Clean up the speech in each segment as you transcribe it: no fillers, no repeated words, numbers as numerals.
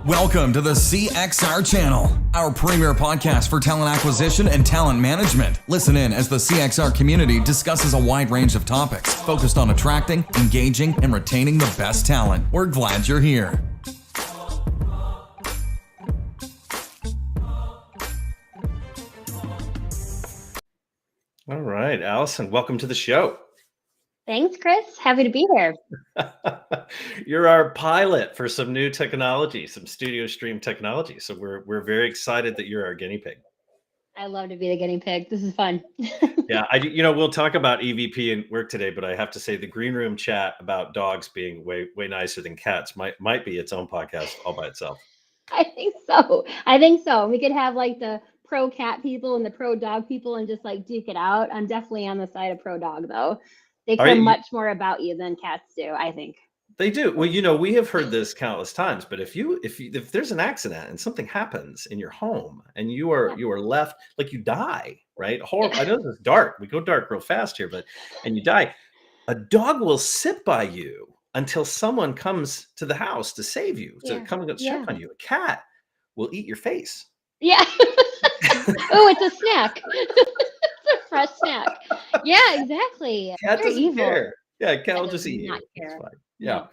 Welcome to the CXR channel, our premier podcast for talent acquisition and talent management. Listen in as the CXR community discusses a wide range of topics focused on attracting, engaging, and retaining the best talent. We're glad you're here. All right, Allison, welcome to the show. Thanks, Chris. Happy to be here. You're our pilot for some new technology, some studio stream technology. So we're very excited that you're our guinea pig. I love to be the guinea pig. This is fun. Yeah, we'll talk about EVP and work today, but I have to say the green room chat about dogs being way nicer than cats might be its own podcast all by itself. I think so. We could have like the pro cat people and the pro dog people and just like duke it out. I'm definitely on the side of pro dog though. They care much more about you than cats do, I think. They do. Well, we have heard this countless times, but if there's an accident and something happens in your home and you are left, like you die, right? Horrible. I know this is dark. We go dark real fast here, and you die. A dog will sit by you until someone comes to the house to save you, to come and check on you. A cat will eat your face. Yeah. Oh, it's a snack. It's a fresh snack. Yeah, exactly. Cat doesn't care. Yeah, cat will just eat you. It's fine. Yeah.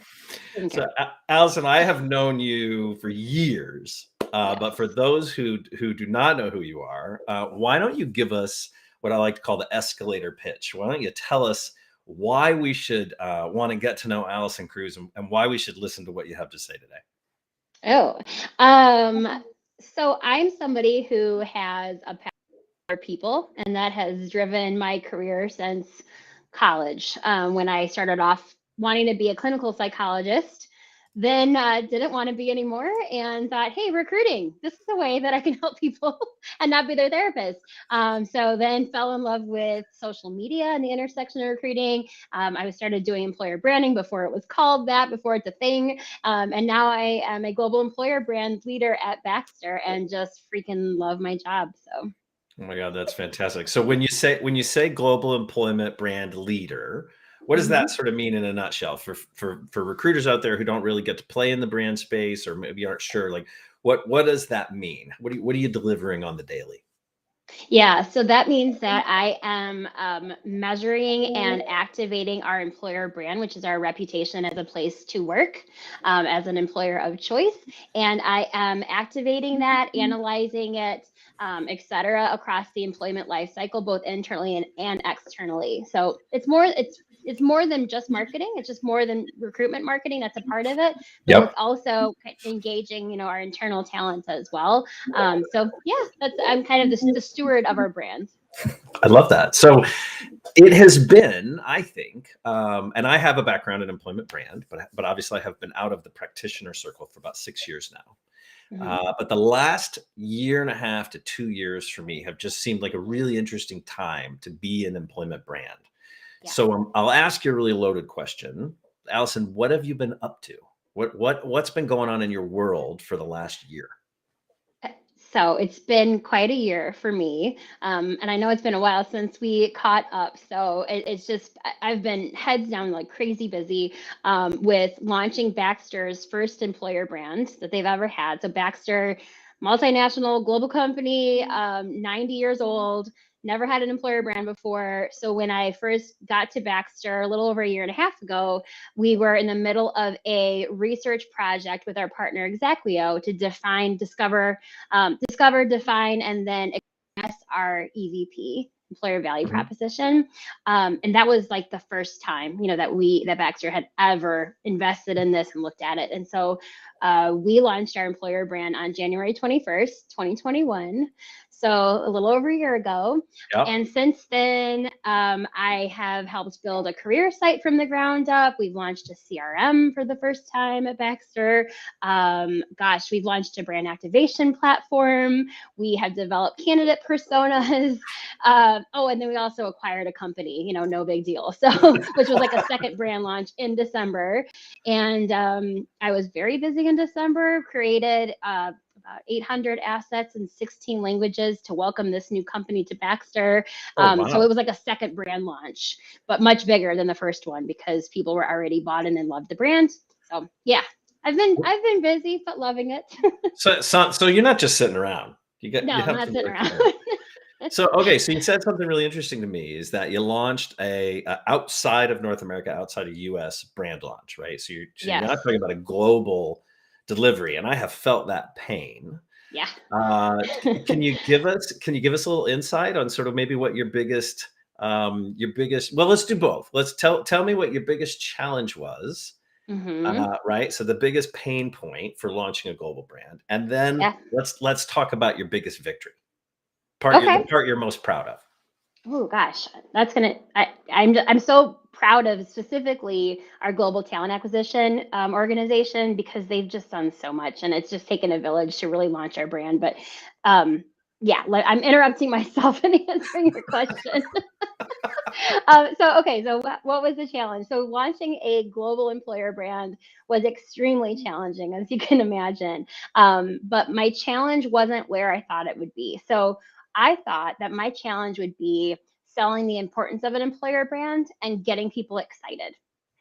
No. So, Allison, I have known you for years, but for those who do not know who you are, why don't you give us what I like to call the escalator pitch? Why don't you tell us why we should want to get to know Allison Kruse and why we should listen to what you have to say today? So I'm somebody who has a passion for people, and that has driven my career since college. When I started off wanting to be a clinical psychologist, then didn't want to be anymore and thought, hey, recruiting, this is a way that I can help people and not be their therapist. So then fell in love with social media and the intersection of recruiting. I started doing employer branding before it was called that, before it's a thing. And now I am a global employer brand leader at Baxter and just freaking love my job. So. Oh my God, that's fantastic. So when you say global employment brand leader, what does that sort of mean in a nutshell for recruiters out there who don't really get to play in the brand space or maybe aren't sure? Like, what does that mean? What are you delivering on the daily? Yeah, so that means that I am measuring and activating our employer brand, which is our reputation as a place to work, as an employer of choice. And I am activating that, analyzing it, et cetera, across the employment life cycle, both internally and externally. So it's more than just marketing. It's just more than recruitment marketing. That's a part of it. But it's also engaging, our internal talent as well. So yeah, I'm kind of the steward of our brand. I love that. So it has been, I think, and I have a background in employment brand, but obviously I have been out of the practitioner circle for about 6 years now. But the last year and a half to 2 years for me have just seemed like a really interesting time to be an employment brand. Yeah. So I'll ask you a really loaded question. Allison, what have you been up to? What's been going on in your world for the last year? So it's been quite a year for me. And I know it's been a while since we caught up. So it's just, I've been heads down like crazy busy with launching Baxter's first employer brand that they've ever had. So Baxter, multinational global company, 90 years old, never had an employer brand before. So when I first got to Baxter a little over a year and a half ago, we were in the middle of a research project with our partner Exactio to discover, define, and then express our EVP, employer value proposition. And that was like the first time, that Baxter had ever invested in this and looked at it. And so we launched our employer brand on January 21st, 2021. So a little over a year ago. Yep. And since then, I have helped build a career site from the ground up. We've launched a CRM for the first time at Baxter. We've launched a brand activation platform. We have developed candidate personas. And then we also acquired a company, no big deal. So, which was like a second brand launch in December. And I was very busy in December, created about 800 assets in 16 languages to welcome this new company to Baxter. Wow. So it was like a second brand launch, but much bigger than the first one because people were already bought in and loved the brand. So yeah, I've been busy, but loving it. So you're not just sitting around. You No, I'm have not some sitting work around. to do. So, okay, so you said something really interesting to me is that you launched a outside of North America, outside of US brand launch, right? So you're Yes. not talking about a global delivery, and I have felt that pain. Yeah. Can you give us a little insight on sort of maybe what your biggest, well, let's do both. Let's tell me what your biggest challenge was, Hmm. right? So the biggest pain point for launching a global brand, and then Yeah. let's talk about your biggest victory. The Okay. part you're most proud of. Oh gosh, that's gonna. I'm so proud of specifically our global talent acquisition organization because they've just done so much, and it's just taken a village to really launch our brand. But um, yeah, like I'm interrupting myself in answering your question. So what was the challenge? So launching a global employer brand was extremely challenging, as you can imagine. But my challenge wasn't where I thought it would be. So I thought that my challenge would be selling the importance of an employer brand and getting people excited.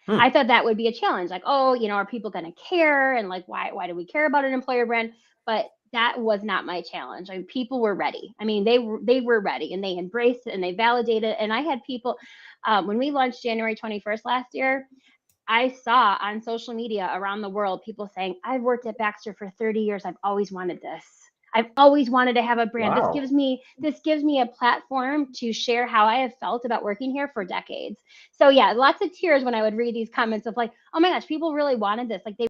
Hmm. I thought that would be a challenge. Like, oh, are people going to care? And like, why do we care about an employer brand? But that was not my challenge. I mean, people were ready. I mean, they were ready and they embraced it and they validated it. And I had people, when we launched January 21st last year, I saw on social media around the world people saying, I've worked at Baxter for 30 years. I've always wanted this. I've always wanted to have a brand. This Wow. gives me a platform to share how I have felt about working here for decades. So yeah, lots of tears when I would read these comments of like, oh my gosh, people really wanted this. Like they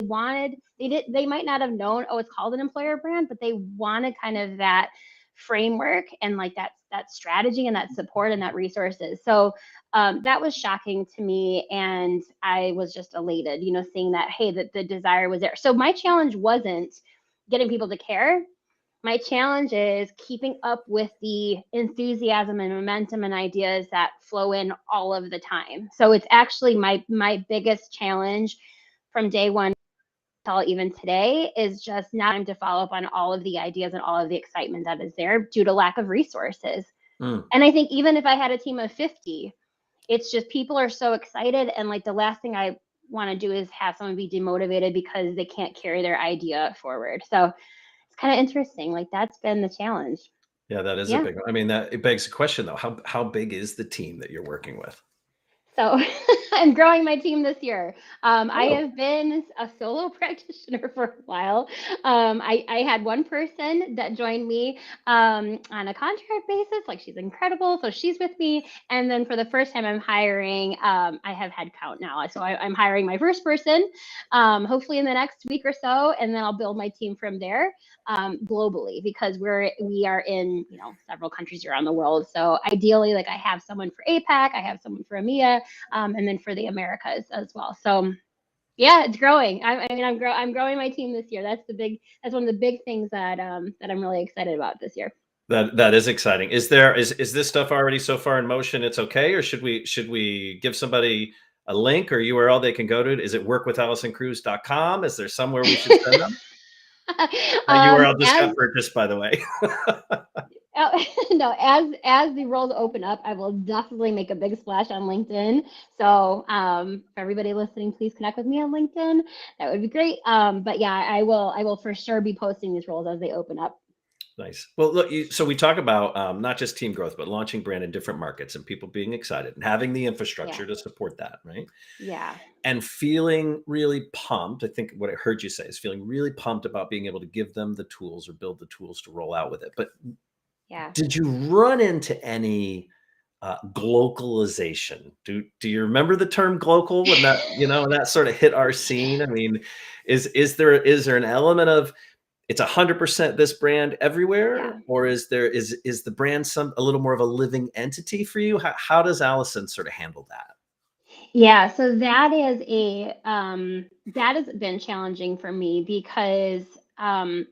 might not have known, oh, it's called an employer brand, but they wanted kind of that framework and like that strategy and that support and that resources. So that was shocking to me, and I was just elated, seeing that, hey, that the desire was there. So my challenge wasn't getting people to care. My challenge is keeping up with the enthusiasm and momentum and ideas that flow in all of the time. So it's actually my biggest challenge from day one till even today is just not time to follow up on all of the ideas and all of the excitement that is there due to lack of resources. Hmm. And I think even if I had a team of 50, it's just people are so excited, and like the last thing I want to do is have someone be demotivated because they can't carry their idea forward. So it's kind of interesting. Like that's been the challenge. Yeah, that is a Yeah. big one. I mean, that it begs the question though, how big is the team that you're working with? So I'm growing my team this year. I Oh, have been a solo practitioner for a while. I had one person that joined me on a contract basis. Like she's incredible. So she's with me. And then for the first time I'm hiring, I have headcount now. So I'm hiring my first person, hopefully in the next week or so. And then I'll build my team from there globally because we are in several countries around the world. So ideally, like I have someone for APAC, I have someone for EMEA, and then for the Americas as well. So yeah, it's growing. I'm growing my team this year. That's one of the big things that I'm really excited about this year. that is exciting. Is this stuff already so far in motion it's okay, or should we give somebody a link or URL they can go to? Is it workwithallisonkruse.com? Is there somewhere we should send them? That URL just As got purchased, by the way. no, as the roles open up, I will definitely make a big splash on LinkedIn. So for everybody listening, please connect with me on LinkedIn. That would be great. But yeah, I will for sure be posting these roles as they open up. Nice. Well, look, so we talk about not just team growth, but launching brand in different markets and people being excited and having the Yeah, infrastructure to support that, right? yeah, And feeling really pumped. I think what I heard you say is feeling really pumped about being able to give them the tools or build the tools to roll out with it. But yeah. did you run into any glocalization? Do you remember the term glocal when that sort of hit our scene? I mean, is there an element of it's 100% this brand everywhere, Yeah. or is the brand a little more of a living entity for you? How does Allison sort of handle that? Yeah, so that has been challenging for me because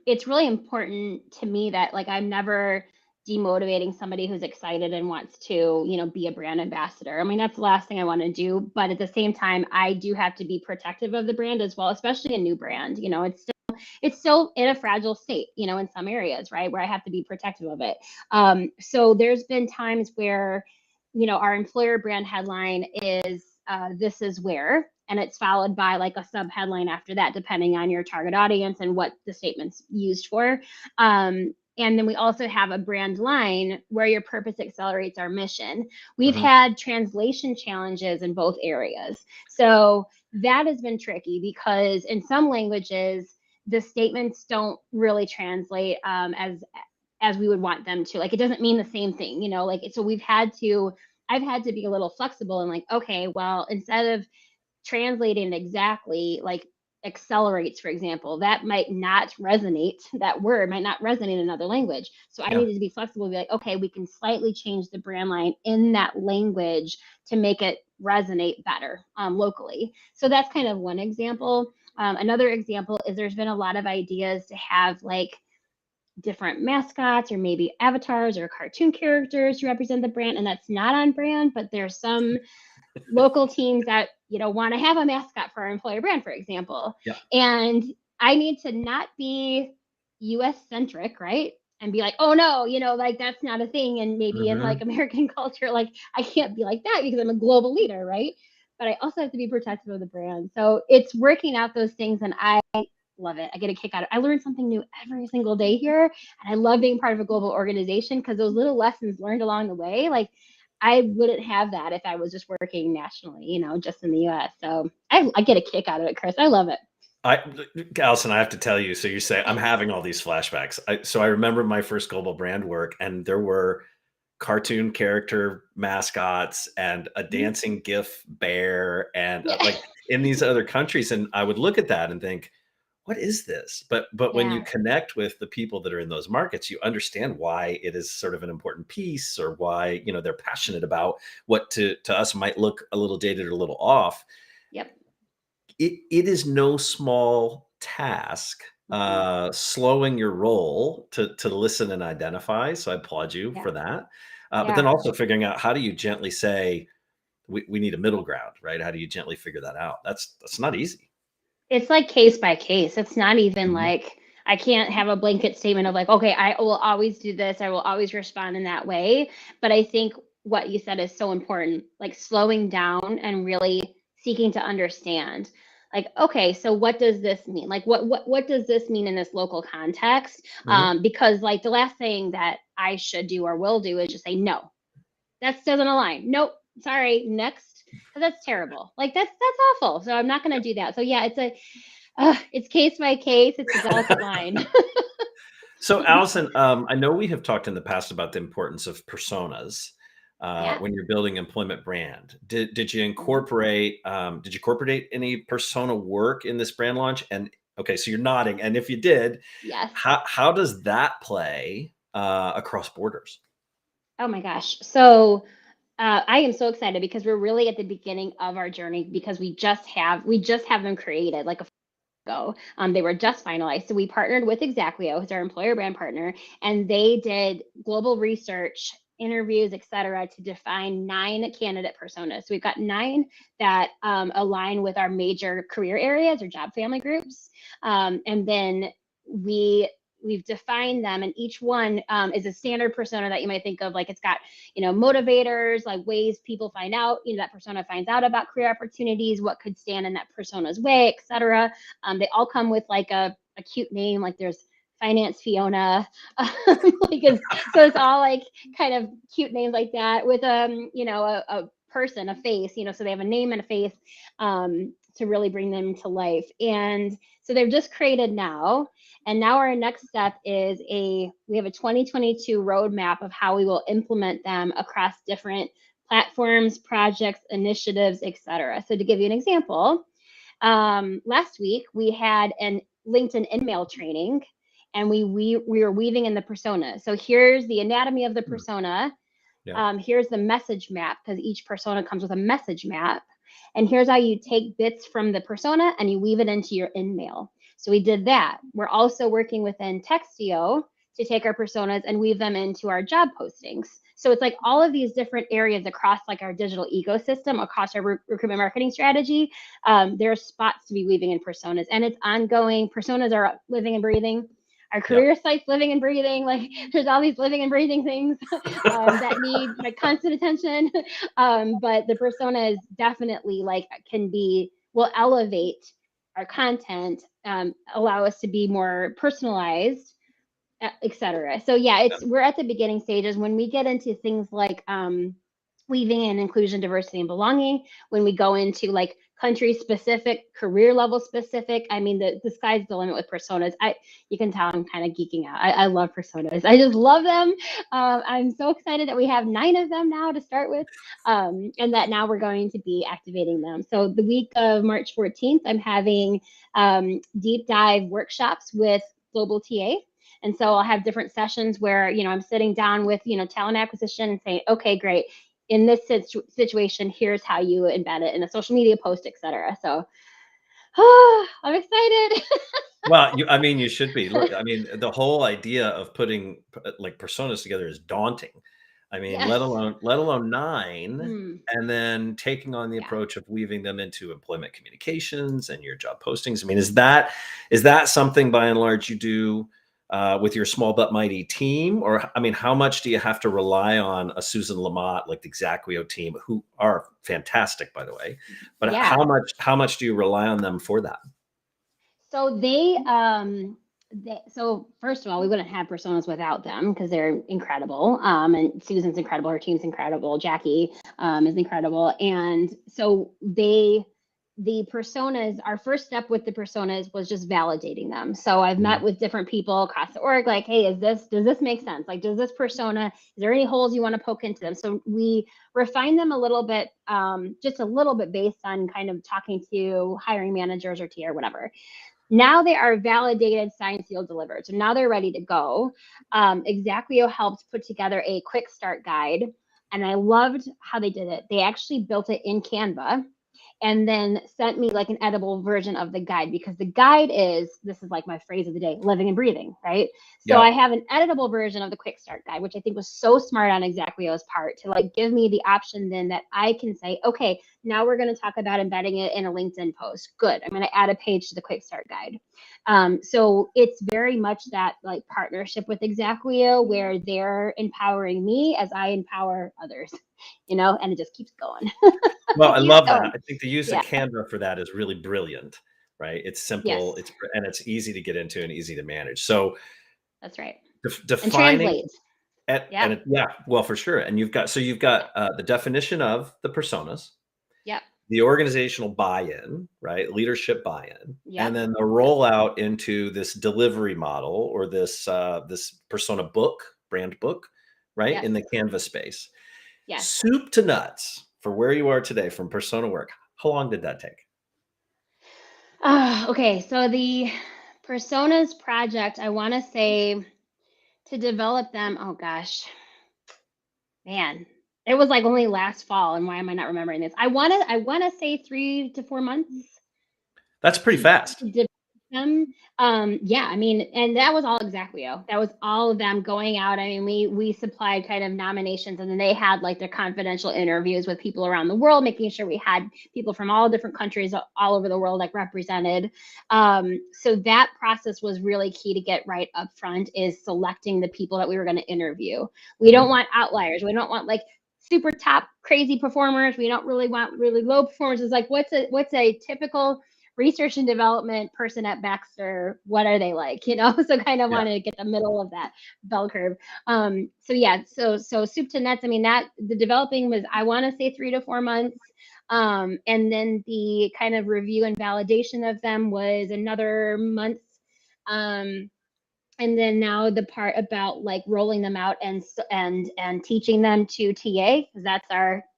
it's really important to me that like I'm never demotivating somebody who's excited and wants to, be a brand ambassador. I mean, that's the last thing I want to do, but at the same time, I do have to be protective of the brand as well, especially a new brand. It's still in a fragile state, in some areas, right, where I have to be protective of it. So there's been times where our employer brand headline is this is where, and it's followed by like a sub headline after that, depending on your target audience and what the statement's used for. And then we also have a brand line where your purpose accelerates our mission. We've had translation challenges in both areas. So that has been tricky because in some languages, the statements don't really translate as we would want them to. Like, it doesn't mean the same thing, you know, like, so I've had to be a little flexible and like, okay, well, instead of translating exactly, like accelerates, for example, that might not resonate, that word might not resonate in another language. So I needed to be flexible, be like, okay, we can slightly change the brand line in that language to make it resonate better locally. So that's kind of one example. Another example is there's been a lot of ideas to have like different mascots or maybe avatars or cartoon characters to represent the brand, and that's not on brand, but there's some local teams that, you know, want to have a mascot for our employer brand, for example. And I need to not be US centric, right? And be like, oh no, you know, like that's not a thing. And maybe in like American culture, like I can't be like that because I'm a global leader, right? But I also have to be protective of the brand. So it's working out those things, and I love it. I get a kick out of it. I learn something new every single day here. And I love being part of a global organization because those little lessons learned along the way, like I wouldn't have that if I was just working nationally, you know, just in the US. So I get a kick out of it, Chris. I love it. Allison, I have to tell you, so you say I'm having all these flashbacks. So I remember my first global brand work, and there were cartoon character mascots and a dancing GIF bear and like in these other countries. And I would look at that and think, what is this? But when you connect with the people that are in those markets, you understand why it is sort of an important piece, or why, you know, they're passionate about what to us might look a little dated or a little off. It is no small task slowing your roll to listen and identify. So I applaud you for that. But then also figuring out, how do you gently say, we need a middle ground, right? How do you gently figure that out? That's not easy. It's like case by case. It's not even like, I can't have a blanket statement of like, okay, I will always do this. I will always respond in that way. But I think what you said is so important, like slowing down and really seeking to understand. Like, okay, so what does this mean? Like, what does this mean in this local context? Because like the last thing that I should do or will do is just say, no, that doesn't align. Nope, sorry, next. That's terrible. Like that's awful. So I'm not going to do that. So yeah, it's case by case. It's a delicate line. So Allison, I know we have talked in the past about the importance of personas. When you're building employment brand, did you incorporate any persona work in this brand launch? And okay, so you're nodding. And if you did, how does that play across borders? Oh my gosh. So I am so excited because we're really at the beginning of our journey, because we just have them created like a ago. They were just finalized. So we partnered with Exactly, who's our employer brand partner, and they did global research, interviews, et cetera, to define 9 candidate personas. So we've got 9 that align with our major career areas or job family groups. And then we've defined them, and each one is a standard persona that you might think of, like it's got, you know, motivators, like ways people find out, you know, that persona finds out about career opportunities, what could stand in that persona's way, et cetera. They all come with like a cute name, like there's Finance Fiona, so it's all like kind of cute names like that with you know, a person, a face, you know, so they have a name and a face to really bring them to life. And so they're just created now. And now our next step is we have a 2022 roadmap of how we will implement them across different platforms, projects, initiatives, et cetera. So to give you an example, last week we had an LinkedIn InMail training, and we were weaving in the persona. So here's the anatomy of the persona. Here's the message map, because each persona comes with a message map. And here's how you take bits from the persona and you weave it into your InMail. So we did that. We're also working within Textio to take our personas and weave them into our job postings. So it's like all of these different areas across like our digital ecosystem, across our recruitment marketing strategy. There are spots to be weaving in personas, and it's ongoing. Personas are living and breathing. Our career site's living and breathing. Like there's all these living and breathing things that need like constant attention. But the persona is definitely like can be will elevate our content, allow us to be more personalized, etc. So yeah, we're at the beginning stages. When we get into things like weaving in inclusion, diversity, and belonging, when we go into like country specific, career level specific, I mean, the sky's the limit with personas. You can tell I'm kind of geeking out. I love personas. I just love them. I'm so excited that we have 9 of them now to start with, and that now we're going to be activating them. So the week of March 14th, I'm having deep dive workshops with Global TA. And so I'll have different sessions where, I'm sitting down with, talent acquisition and saying, okay, great. In this situation, here's how you embed it in a social media post, etc. So I'm excited. Well, you should be. Look, the whole idea of putting like personas together is daunting. Yes. let alone 9, and then taking on the approach of weaving them into employment communications and your job postings. Is that something by and large you do with your small but mighty team? Or, how much do you have to rely on a Susan Lamott, like the Xactwio team, who are fantastic, by the way, but how much do you rely on them for that? So so first of all, we wouldn't have personas without them because they're incredible. And Susan's incredible. Her team's incredible. Jackie is incredible. And so the personas, our first step with the personas was just validating them. So I've met with different people across the org, like, hey, does this make sense? Like, does this persona, is there any holes you want to poke into them? So we refine them a little bit, just a little bit based on kind of talking to hiring managers or TA or whatever. Now they are validated, signed, sealed, delivered. So now they're ready to go. Xactwio helped put together a quick start guide, and I loved how they did it. They actually built it in Canva and then sent me like an editable version of the guide, because the guide this is like my phrase of the day, living and breathing, right? So I have an editable version of the quick start guide, which I think was so smart on Xactwio's part to like give me the option then that I can say, okay, now we're going to talk about embedding it in a LinkedIn post. Good. I'm going to add a page to the quick start guide. So it's very much that like partnership with Xactwio where they're empowering me as I empower others, and it just keeps going. Well, I love that. I think the use of Canva for that is really brilliant, right? It's simple, it's easy to get into and easy to manage. So that's right. Defining well, for sure. And you've got the definition of the personas. Yep. The organizational buy-in, right? Leadership buy-in, and then the rollout into this delivery model or this persona book, brand book, right? In the Canva space. Yes. Soup to nuts for where you are today from persona work. How long did that take? Okay. So the personas project, I want to say to develop them. Oh gosh, man, it was like only last fall. And why am I not remembering this? I want to say 3 to 4 months. That's pretty fast. And that was all Xactwio. That was all of them going out. We supplied kind of nominations, and then they had like their confidential interviews with people around the world, making sure we had people from all different countries all over the world like represented. So that process was really key to get right up front, is selecting the people that we were going to interview. We don't want outliers. We don't want like super top crazy performers. We don't really want really low performers. It's like, what's a typical research and development person at Baxter? What are they like? So kind of wanted to get the middle of that bell curve. So soup to nuts. That the developing was, I want to say 3 to 4 months. And then the kind of review and validation of them was another month. And then now the part about like rolling them out and teaching them to TA, because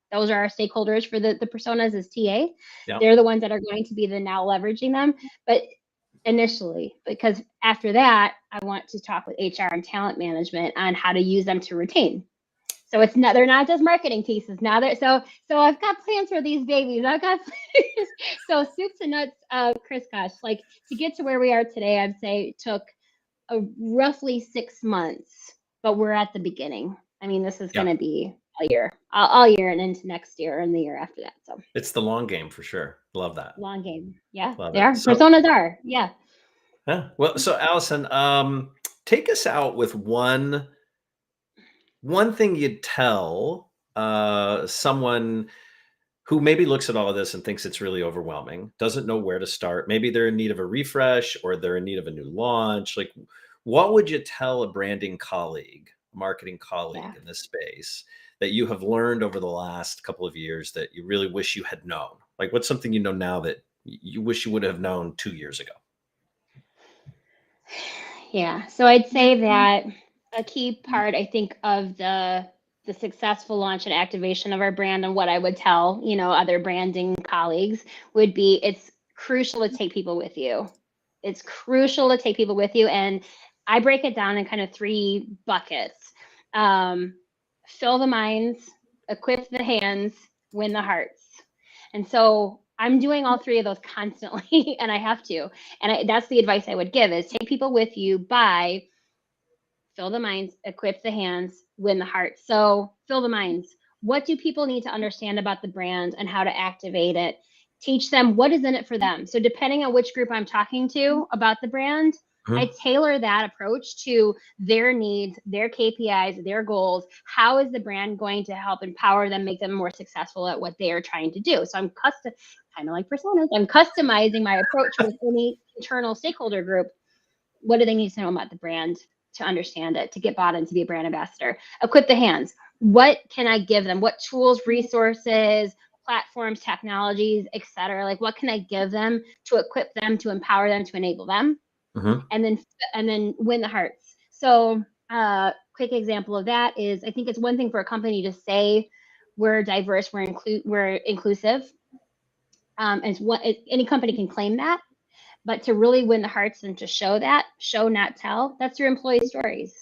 those are our stakeholders for the personas is TA. Yep. They're the ones that are going to be now leveraging them. But initially, because after that, I want to talk with HR and talent management on how to use them to retain. So they're not just marketing pieces. Now so I've got plans for these babies. I've got plans. So soup to nuts, Chris, gosh, like to get to where we are today, I'd say it took roughly 6 months, but we're at the beginning. This is going to be all year and into next year and the year after that. So it's the long game for sure. Love that. Long game. Yeah. Love they are. Personas are. Yeah. Well, so Allison, take us out with one thing you'd tell someone who maybe looks at all of this and thinks it's really overwhelming, doesn't know where to start. Maybe they're in need of a refresh or they're in need of a new launch. Like, what would you tell a branding colleague, a marketing colleague in this space that you have learned over the last couple of years that you really wish you had known? Like, what's something you know now that you wish you would have known 2 years ago? Yeah. So I'd say that a key part, I think, of the successful launch and activation of our brand, and what I would tell, other branding colleagues, would be it's crucial to take people with you. It's crucial to take people with you. And I break it down in kind of 3 buckets. Fill the minds, equip the hands, win the hearts. And so I'm doing all 3 of those constantly, and I have to. And that's the advice I would give, is take people with you by fill the minds, equip the hands, win the hearts. So fill the minds. What do people need to understand about the brand and how to activate it? Teach them what is in it for them. So depending on which group I'm talking to about the brand, I tailor that approach to their needs, their KPIs, their goals. How is the brand going to help empower them, make them more successful at what they are trying to do? So I'm kind of like personas. I'm customizing my approach with any internal stakeholder group. What do they need to know about the brand to understand it, to get bought in, to be a brand ambassador? Equip the hands. What can I give them? What tools, resources, platforms, technologies, etc.? Like, what can I give them to equip them, to empower them, to enable them? And then win the hearts. So quick example of that is, I think it's one thing for a company to say we're diverse, we're inclusive. Any company can claim that, but to really win the hearts and to show that, show not tell, that's your employee stories.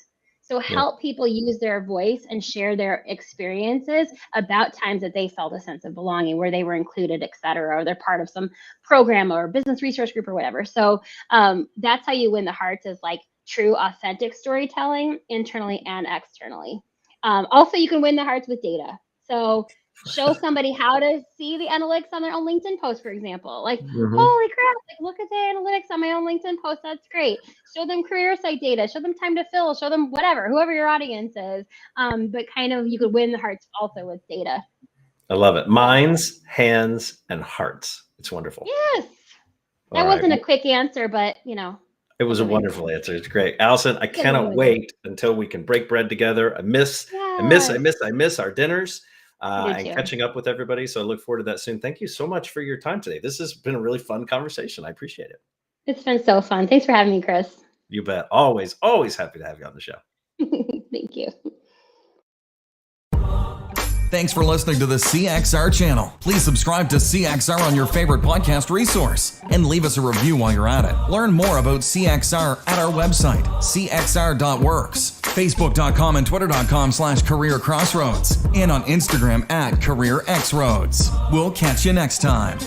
So help people use their voice and share their experiences about times that they felt a sense of belonging, where they were included, et cetera, or they're part of some program or business resource group or whatever. So that's how you win the hearts, is like true, authentic storytelling, internally and externally. Also, you can win the hearts with data. So show somebody how to see the analytics on their own LinkedIn post, for example. Like, holy crap, like, look at the analytics on my own LinkedIn post. That's great. Show them career site data, show them time to fill, show them whatever, whoever your audience is. But kind of, you could win the hearts also with data. I love it. Minds, hands, and hearts. It's wonderful. Yes. That wasn't a quick answer, but it was a wonderful answer. It's great. Allison, I cannot wait until we can break bread together. I miss our dinners. And catching up with everybody. So I look forward to that soon. Thank you so much for your time today. This has been a really fun conversation. I appreciate it. It's been so fun. Thanks for having me, Chris. You bet. Always, always happy to have you on the show. Thank you. Thanks for listening to the CXR channel. Please subscribe to CXR on your favorite podcast resource and leave us a review while you're at it. Learn more about CXR at our website, cxr.works, facebook.com and twitter.com/careercrossroads, and on Instagram @careerxroads. We'll catch you next time.